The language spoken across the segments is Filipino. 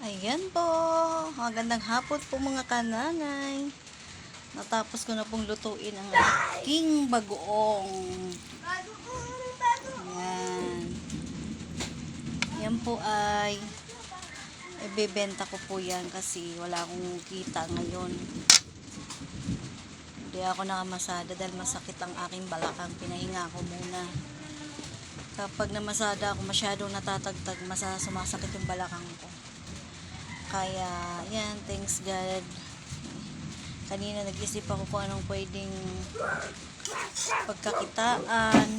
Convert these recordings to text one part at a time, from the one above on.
Ayan po, magandang hapon po mga kananay. Natapos ko na pong lutuin ang aking bagoong. Ayan. Yan po ay ibebenta ko po yan kasi wala akong kita ngayon. Hindi ako nakamasada dahil masakit ang aking balakang. Pinahinga ko muna. Kapag namasada ako masyadong natatagtag, sumasakit yung balakang ko. Kaya, yan, thanks God. Kanina nag-isip ako kung anong pwedeng pagkakitaan.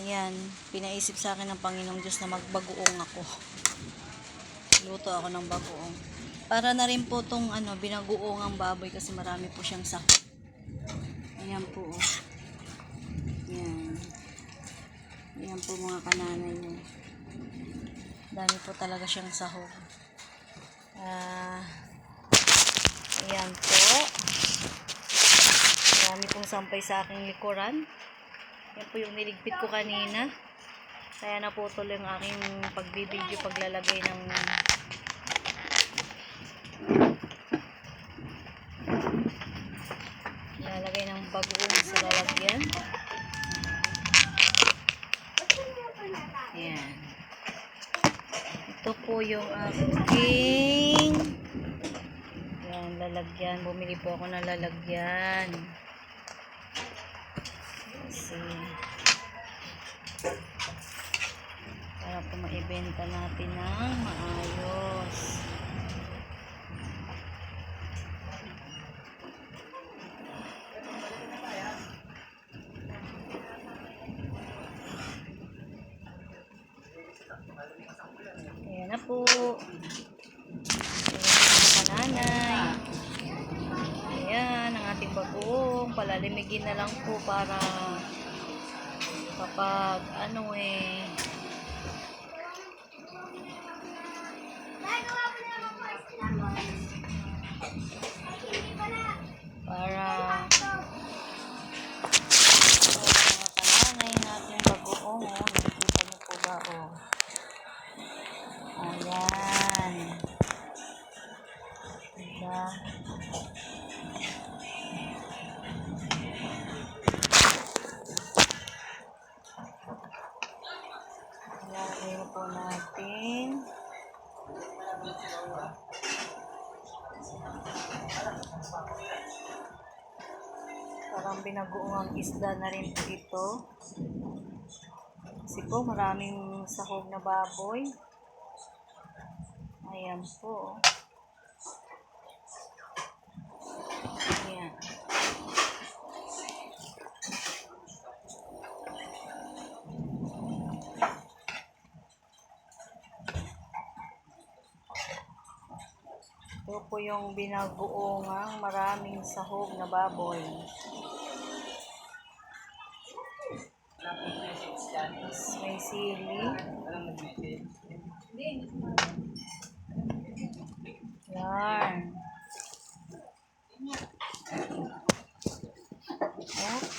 Ayan, pinaisip sa akin ng Panginoong Diyos na magbagoong ako. Luto ako ng bagoong. Para na rin po itong binagoong ang baboy kasi marami po siyang sahog. Ayan po. Ayan. Ayan po mga kananay mo. Dami po talaga siyang sahog. Ayan po. Marami pong sampay sa aking likuran. Yan po yung niligpit ko kanina. Kaya naputol yung aking pagbibideo paglalagay ng bagoong sa lalagyan. Ayan. Ito po yung aking lalagyan. Bumili po ako ng lalagyan. Kasi para po maibenta natin ng maayos. Ayan na po. Nanay. Ayan, ang ating bagoong. Palalimigin na lang po para kapag para mga kananay natin bagoong. Nakikita niyo po ba? Ayan. Diba? Ilalagay na po natin. Parang binagoong isda na rin po ito. Kasi po maraming sahog na baboy. Ayan po. Ayan. Ito po yung binagoongang maraming sahog na baboy. May sili. Yan.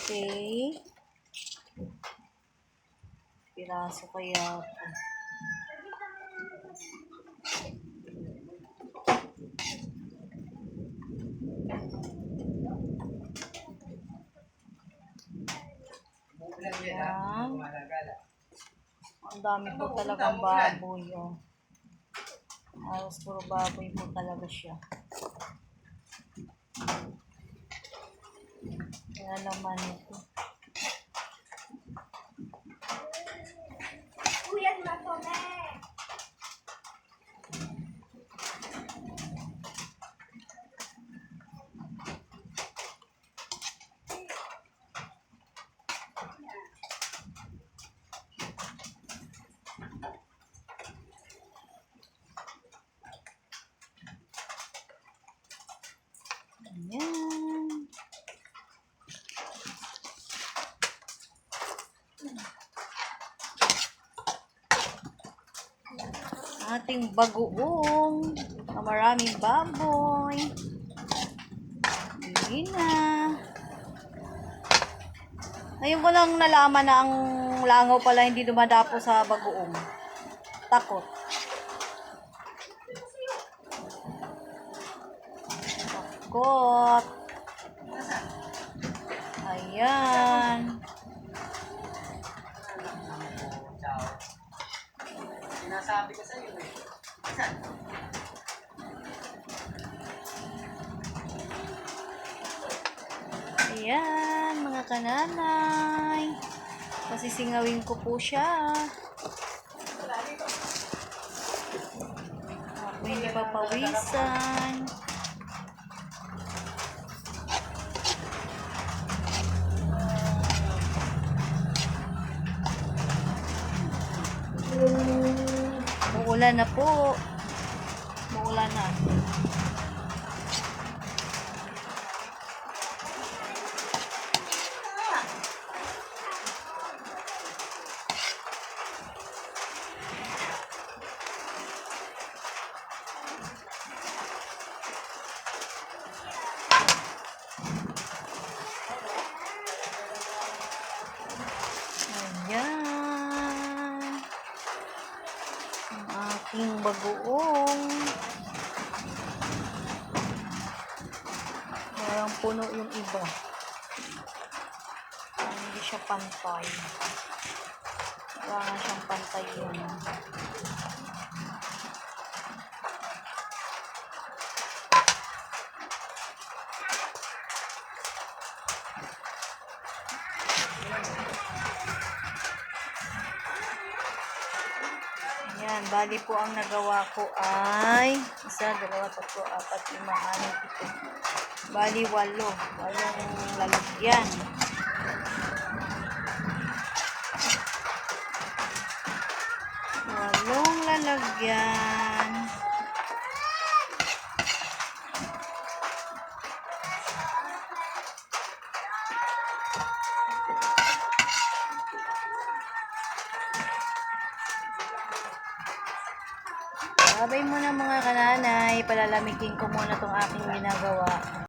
Okay. Piraso kaya po. Ayan. Ang dami po talagang baboy. Halos puro baboy po talaga siya. Kaya naman ito. Ayan. Ating bagoong na maraming baboy. Hindi na. Ngayon ko lang nalaman na ang langaw pala hindi dumadapo sa bagoong. Takot. ikot. Ayan. Sinasabi ko sa iyo eh. Ayan, mga kananay. Pasisingawin ko po siya. Ako hindi papawisan. Muulan na po. Muulan na. Ayan. Ang aking bagoong. Parang puno yung iba. Hindi siya pantay. Wala nga siyang pantay yun. Ayan, bali po ang nagawa ko ay 1, 2, 3, 4, 5, 6, 7. Bali 8. 8 lalagyan. 8 lalagyan. Babay muna mga kananay, palalamigin ko muna tong aking ginagawa.